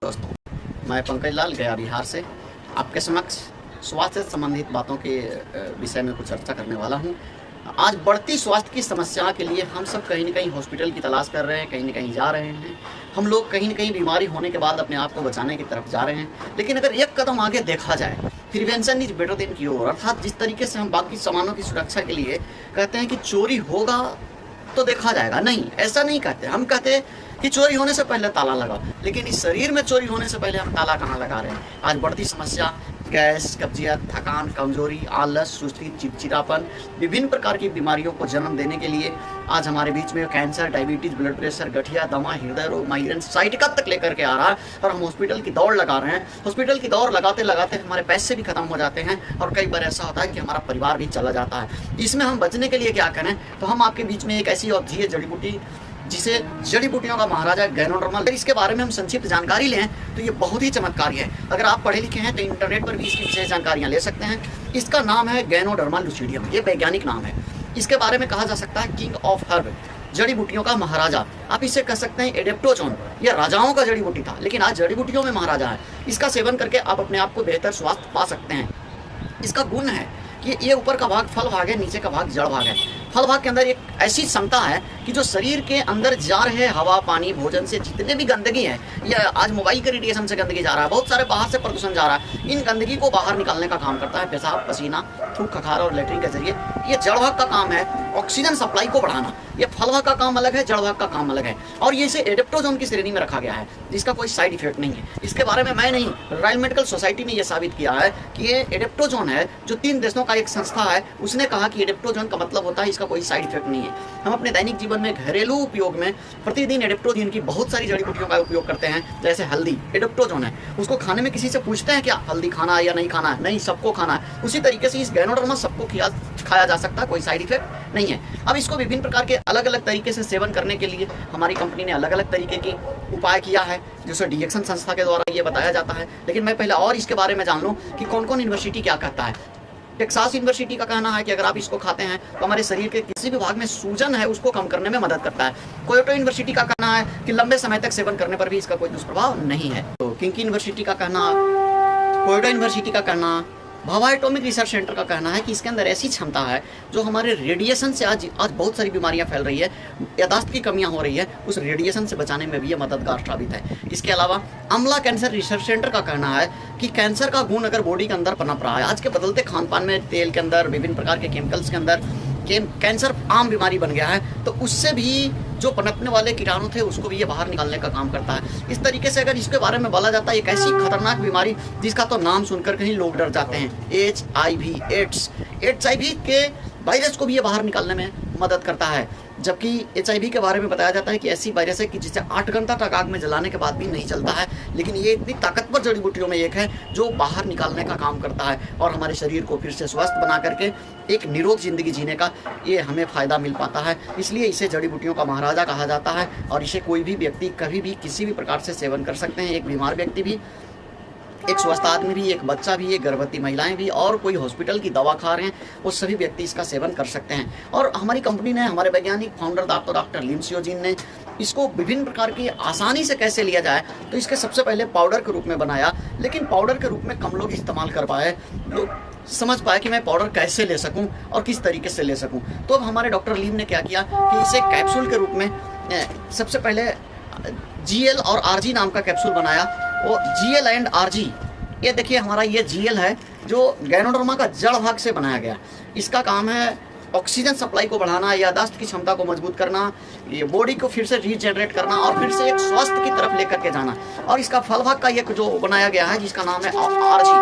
दोस्तों, मैं पंकज लाल गया बिहार से आपके समक्ष स्वास्थ्य से संबंधित बातों के विषय में कुछ चर्चा करने वाला हूं। आज बढ़ती स्वास्थ्य की समस्या के लिए हम सब कहीं न कहीं हॉस्पिटल की तलाश कर रहे हैं, कहीं न कहीं जा रहे हैं। हम लोग कहीं न कहीं बीमारी होने के बाद अपने आप को बचाने की तरफ जा रहे हैं। लेकिन अगर एक कदम आगे देखा जाए, prevention is better than cure, अर्थात जिस तरीके से हम बाकी सामानों की सुरक्षा के लिए कहते हैं कि चोरी होगा तो देखा जाएगा, नहीं, ऐसा नहीं कहते। हम कहते हैं कि चोरी होने से पहले ताला लगाओ, लेकिन इस शरीर में चोरी होने से पहले हम ताला कहाँ लगा रहे हैं। आज बढ़ती समस्या गैस, कब्जियत, थकान, कमजोरी, आलस, सुस्ती, चिड़चिड़ापन, विभिन्न प्रकार की बीमारियों को जन्म देने के लिए आज हमारे बीच में कैंसर, डायबिटीज, ब्लड प्रेशर, गठिया, दमा, हृदय रोग, माइग्रेन, साइटिका तक लेकर के आ रहा है और हम हॉस्पिटल की दौड़ लगा रहे हैं। हॉस्पिटल की दौड़ लगाते लगाते हमारे पैसे भी खत्म हो जाते हैं और कई बार ऐसा होता है कि हमारा परिवार भी चला जाता है। इसमें हम बचने के लिए क्या करें, तो हम आपके बीच में एक ऐसी औषधीय जड़ी बूटी जिसे जड़ी बूटियों का महाराजा गैनोडर्मा, इसके बारे में हम संक्षिप्त जानकारी लें तो ये बहुत ही चमत्कारी है। अगर आप पढ़े लिखे हैं तो इंटरनेट पर भी इसकी विशेष जानकारियां ले सकते हैं। इसका नाम है गैनोडर्मा लुसिडियम, ये वैज्ञानिक नाम है। इसके बारे में कहा जा सकता है किंग ऑफ हर्ब, जड़ी बूटियों का महाराजा। आप इसे कह सकते हैं एडेप्टोजोन, ये राजाओं का जड़ी बूटी था लेकिन आज जड़ी बूटियों में महाराजा है। इसका सेवन करके आप अपने आप को बेहतर स्वास्थ्य पा सकते हैं। इसका गुण है कि ये ऊपर का भाग फल भाग है, नीचे का भाग जड़ भाग है। फल भाग के अंदर एक ऐसी क्षमता है कि जो शरीर के अंदर जा रहे हवा, पानी, भोजन से जितने भी गंदगी है, या आज मोबाइल के रेडिएशन से गंदगी जा रहा है, बहुत सारे बाहर से प्रदूषण जा रहा है, इन गंदगी को बाहर निकालने का काम करता है पेशाब, पसीना, थूक, खखार और लेटरिन के जरिए। ये जड़ भाग का काम है ऑक्सीजन सप्लाई को बढ़ाना। ये फल भाग का काम अलग है, जड़ भाग का काम अलग है और ये इसे एडेप्टोजोन की श्रेणी में रखा गया है जिसका कोई साइड इफेक्ट नहीं है। इसके बारे में मैं नहीं, रॉयल मेडिकल सोसाइटी ने यह साबित किया है कि ये एडेप्टोजोन है, जो 3 देशों का एक संस्था है, उसने कहा कि एडेप्टोजोन का मतलब होता है इसका कोई साइड इफेक्ट नहीं है। हम अपने दैनिक जीवन में घरेलू उपयोग में प्रतिदिन एडेप्टोजोन की बहुत सारी जड़ी बूटियों का उपयोग करते हैं। जैसे हल्दी एडेप्टोजोन है, उसको खाने में किसी से पूछते हैं क्या हल्दी खाना है या नहीं खाना है, नहीं, सबको खाना है। उसी तरीके से इस गैनोडर्मा सबको खाया जा सकता है, कोई साइड इफेक्ट नहीं है। अब इसको विभिन्न प्रकार के अलग अलग तरीके से सेवन करने के लिए हमारी कंपनी ने अलग अलग तरीके की उपाय किया है, जिसे डीएक्शन संस्था के द्वारा ये बताया जाता है। लेकिन मैं पहले और इसके बारे में जान लूँ कि कौन कौन यूनिवर्सिटी क्या कहता है। टेक्सास यूनिवर्सिटी का कहना है कि अगर आप इसको खाते हैं तो हमारे शरीर के किसी भी भाग में सूजन है उसको कम करने में मदद करता है। कोयोटो यूनिवर्सिटी का कहना है कि लंबे समय तक सेवन करने पर भी इसका कोई दुष्प्रभाव नहीं है। तो किंकी यूनिवर्सिटी का कहना, कोयोटो यूनिवर्सिटी का कहना, भाभा एटॉमिक रिसर्च सेंटर का कहना है कि इसके अंदर ऐसी क्षमता है जो हमारे रेडिएशन से आज बहुत सारी बीमारियां फैल रही है, यादाश्त की कमियां हो रही है, उस रेडिएशन से बचाने में भी ये मददगार साबित है। इसके अलावा अमला कैंसर रिसर्च सेंटर का कहना है कि कैंसर का गुण अगर बॉडी के अंदर पनप रहा है, आज के बदलते खान पान में तेल के अंदर, विभिन्न प्रकार के केमिकल्स के अंदर कैंसर आम बीमारी बन गया है, तो उससे भी जो पनपने वाले कीटाणु थे उसको भी ये बाहर निकालने का काम करता है। इस तरीके से अगर इसके बारे में बोला जाता है, एक ऐसी खतरनाक बीमारी जिसका तो नाम सुनकर कहीं लोग डर जाते हैं, HIV एड्स। HIV के वायरस को भी ये बाहर निकालने में मदद करता है। जबकि HIV के बारे में बताया जाता है कि ऐसी वायरस है कि जिसे 8 घंटा तक आग में जलाने के बाद भी नहीं जलता है, लेकिन ये इतनी ताकतवर जड़ी बूटियों में एक है जो बाहर निकालने का काम करता है और हमारे शरीर को फिर से स्वस्थ बना करके एक निरोग जिंदगी जीने का ये हमें फ़ायदा मिल पाता है। इसलिए इसे जड़ी बूटियों का महाराजा कहा जाता है और इसे कोई भी व्यक्ति कभी भी किसी भी प्रकार से सेवन कर सकते हैं। एक बीमार व्यक्ति भी, एक स्वस्थ आदमी भी, एक बच्चा भी, एक गर्भवती महिलाएं भी और कोई हॉस्पिटल की दवा खा रहे हैं, वो सभी व्यक्ति इसका सेवन कर सकते हैं। और हमारी कंपनी ने, हमारे वैज्ञानिक फाउंडर डॉक्टर लिम सियोजिन ने इसको विभिन्न प्रकार की आसानी से कैसे लिया जाए, तो इसके सबसे पहले पाउडर के रूप में बनाया। लेकिन पाउडर के रूप में कम लोग इस्तेमाल कर पाए, लोग समझ पाए कि मैं पाउडर कैसे ले सकूं और किस तरीके से ले सकूं। तो अब हमारे डॉक्टर लीम ने क्या किया कि इसे कैप्सूल के रूप में सबसे पहले GL और RG नाम का कैप्सूल बनाया। वो GL एंड RG, ये देखिए हमारा ये GL है जो गैनोडर्मा का जड़ भाग से बनाया गया। इसका काम है ऑक्सीजन सप्लाई को बढ़ाना, यादाश्त की क्षमता को मजबूत करना, ये बॉडी को फिर से रीजनरेट करना और फिर से एक स्वास्थ्य की तरफ लेकर के जाना। और इसका फल भाग का एक जो बनाया गया है जिसका नाम है RG,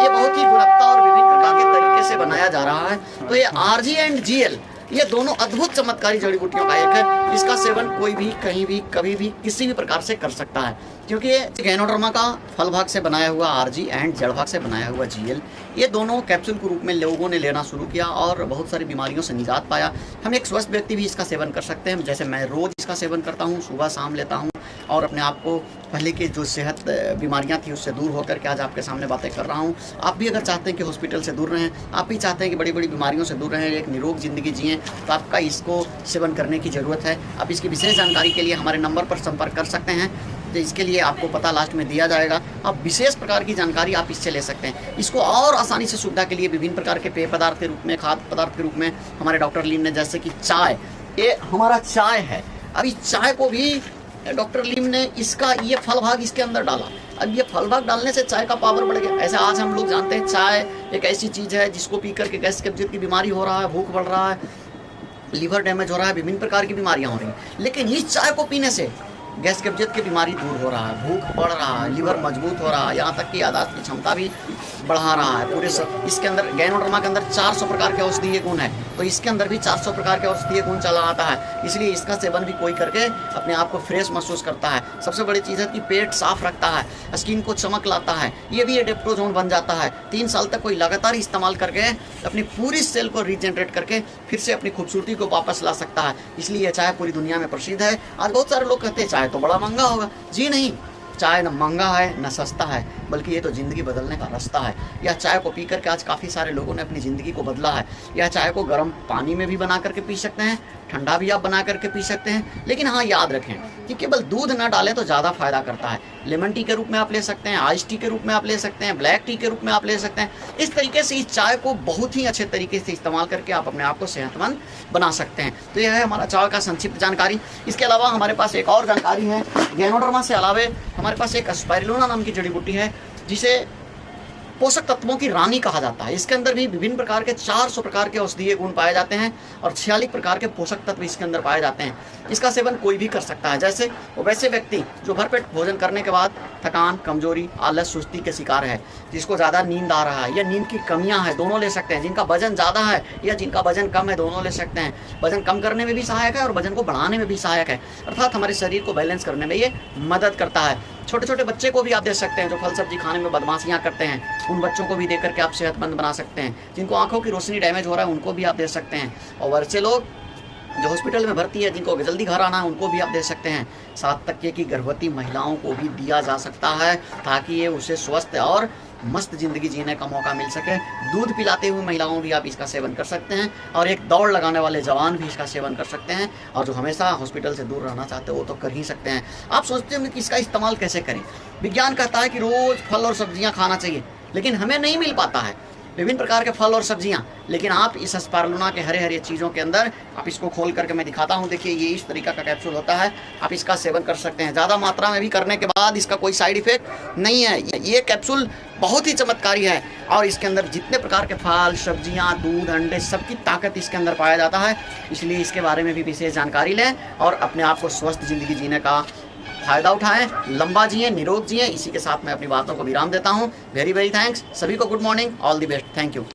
ये बहुत ही गुणवत्ता और विभिन्न प्रकार के तरीके से बनाया जा रहा है। तो ये RG एंड GL ये दोनों अद्भुत चमत्कारी जड़ी बूटियों का एक है। इसका सेवन कोई भी कहीं भी कभी भी किसी भी प्रकार से कर सकता है, क्योंकि ये गैनोडर्मा का फल भाग से बनाया हुआ RG एंड जड़ भाग से बनाया हुआ GL, ये दोनों कैप्सूल के रूप में लोगों ने लेना शुरू किया और बहुत सारी बीमारियों से निजात पाया। हम एक स्वस्थ व्यक्ति भी इसका सेवन कर सकते हैं, जैसे मैं रोज़ इसका सेवन करता हूँ, सुबह शाम लेता हूँ और अपने आप को पहले की जो सेहत बीमारियां थी उससे दूर होकर के आज आपके सामने बातें कर रहा हूं। आप भी अगर चाहते हैं कि हॉस्पिटल से दूर रहें, आप भी चाहते हैं कि बड़ी बड़ी बीमारियों से दूर रहें, एक निरोग ज़िंदगी जिएँ, तो आपका इसको सेवन करने की ज़रूरत है। आप इसकी विशेष जानकारी के लिए हमारे नंबर पर संपर्क कर सकते हैं, तो इसके लिए आपको पता लास्ट में दिया जाएगा। आप विशेष प्रकार की जानकारी आप इससे ले सकते हैं। इसको और आसानी से सुविधा के लिए विभिन्न प्रकार के पेय पदार्थ के रूप में, खाद्य पदार्थ के रूप में हमारे डॉक्टर लीम ने, जैसे कि चाय, ये हमारा चाय है, अभी चाय को भी डॉक्टर लीम ने इसका ये फल भाग इसके अंदर डाला। अब ये फल भाग डालने से चाय का पावर बढ़ गया। ऐसे आज हम लोग जानते हैं चाय एक ऐसी चीज़ है जिसको पी करके गैस कब्जियत की बीमारी हो रहा है, भूख बढ़ रहा है, लीवर डैमेज हो रहा है, विभिन्न प्रकार की बीमारियां हो रही हैं। लेकिन इस चाय को पीने से गैस कब्जियत की बीमारी दूर हो रहा है, भूख बढ़ रहा है, लीवर मजबूत हो रहा है, यहाँ तक कि यादाश्त की क्षमता भी बढ़ा रहा है। पूरे इसके अंदर गैनोडर्मा के अंदर 400 प्रकार के औषधीय गुण है, तो इसके अंदर भी 400 प्रकार के औषधीय गुण चला आता है। इसलिए इसका सेवन भी कोई करके अपने आप को फ्रेश महसूस करता है। सबसे बड़ी चीज़ है कि पेट साफ रखता है, स्किन को चमक लाता है, ये भी एडेप्टोजोन बन जाता है। 3 साल तक कोई लगातार इस्तेमाल करके अपनी पूरी सेल को रीजनरेट करके फिर से अपनी खूबसूरती को वापस ला सकता है। इसलिए यह चाय पूरी दुनिया में प्रसिद्ध है। आज बहुत सारे लोग कहते हैं चाय तो बड़ा महंगा होगा। जी नहीं, चाय न महंगा है न सस्ता है, बल्कि ये तो ज़िंदगी बदलने का रास्ता है। यह चाय को पी करके आज काफ़ी सारे लोगों ने अपनी ज़िंदगी को बदला है। यह चाय को गर्म पानी में भी बना करके पी सकते हैं, ठंडा भी आप बना करके पी सकते हैं। लेकिन हाँ, याद रखें कि केवल दूध ना डालें तो ज़्यादा फ़ायदा करता है। लेमन टी के रूप में आप ले सकते हैं, आइस टी के रूप में आप ले सकते हैं, ब्लैक टी के रूप में आप ले सकते हैं। इस तरीके से इस चाय को बहुत ही अच्छे तरीके से इस्तेमाल करके आप अपने आप को सेहतमंद बना सकते हैं। तो यह है हमारा चाय का संक्षिप्त जानकारी। इसके अलावा हमारे पास एक और जानकारी है। गैनोडर्मा से अलावे हमारे पास एक स्पाइरुलिना नाम की जड़ी बूटी है, जिसे पोषक तत्वों की रानी कहा जाता है। इसके अंदर भी विभिन्न प्रकार के 400 प्रकार के औषधीय गुण पाए जाते हैं और 46 प्रकार के पोषक तत्व इसके अंदर पाए जाते हैं। इसका सेवन कोई भी कर सकता है। जैसे वैसे व्यक्ति जो भरपेट भोजन करने के बाद थकान, कमजोरी, आलस, सुस्ती के शिकार है, जिसको ज़्यादा नींद आ रहा है या नींद की कमियां हैं, दोनों ले सकते हैं। जिनका वजन ज़्यादा है या जिनका वजन कम है, दोनों ले सकते हैं। वजन कम करने में भी सहायक है और वजन को बढ़ाने में भी सहायक है, अर्थात हमारे शरीर को बैलेंस करने में ये मदद करता है। छोटे छोटे बच्चे को भी आप दे सकते हैं जो फल सब्जी खाने में बदमाशियां करते हैं, उन बच्चों को भी देकर के आप सेहतमंद बना सकते हैं। जिनको आंखों की रोशनी डैमेज हो रहा है उनको भी आप दे सकते हैं। और वैसे लोग जो हॉस्पिटल में भर्ती है, जिनको जल्दी घर आना है, उनको भी आप दे सकते हैं। 7 तक की गर्भवती महिलाओं को भी दिया जा सकता है ताकि ये उसे स्वस्थ और मस्त ज़िंदगी जीने का मौका मिल सके। दूध पिलाते हुए महिलाओं भी आप इसका सेवन कर सकते हैं और एक दौड़ लगाने वाले जवान भी इसका सेवन कर सकते हैं। और जो हमेशा हॉस्पिटल से दूर रहना चाहते हो वो तो कर ही सकते हैं। आप सोचते होंगे कि इसका इस्तेमाल कैसे करें। विज्ञान कहता है कि रोज़ फल और सब्जियां खाना चाहिए, लेकिन हमें नहीं मिल पाता है विभिन्न प्रकार के फल और सब्जियां। लेकिन आप इस स्पाइरुलिना के हरे हरे चीज़ों के अंदर आप इसको खोल करके मैं दिखाता हूं। देखिए, ये इस तरीका का कैप्सूल होता है, आप इसका सेवन कर सकते हैं। ज़्यादा मात्रा में भी करने के बाद इसका कोई साइड इफेक्ट नहीं है। ये कैप्सूल बहुत ही चमत्कारी है और इसके अंदर जितने प्रकार के फल, सब्जियां, दूध, अंडे, सबकी ताकत इसके अंदर पाया जाता है। इसलिए इसके बारे में भी विशेष जानकारी लें और अपने आप को स्वस्थ ज़िंदगी जीने का फ़ायदा उठाएं, लंबा जिए, निरोग जिए। इसी के साथ मैं अपनी बातों को विराम देता हूं। Very very thanks. सभी को good morning, all the best, thank you.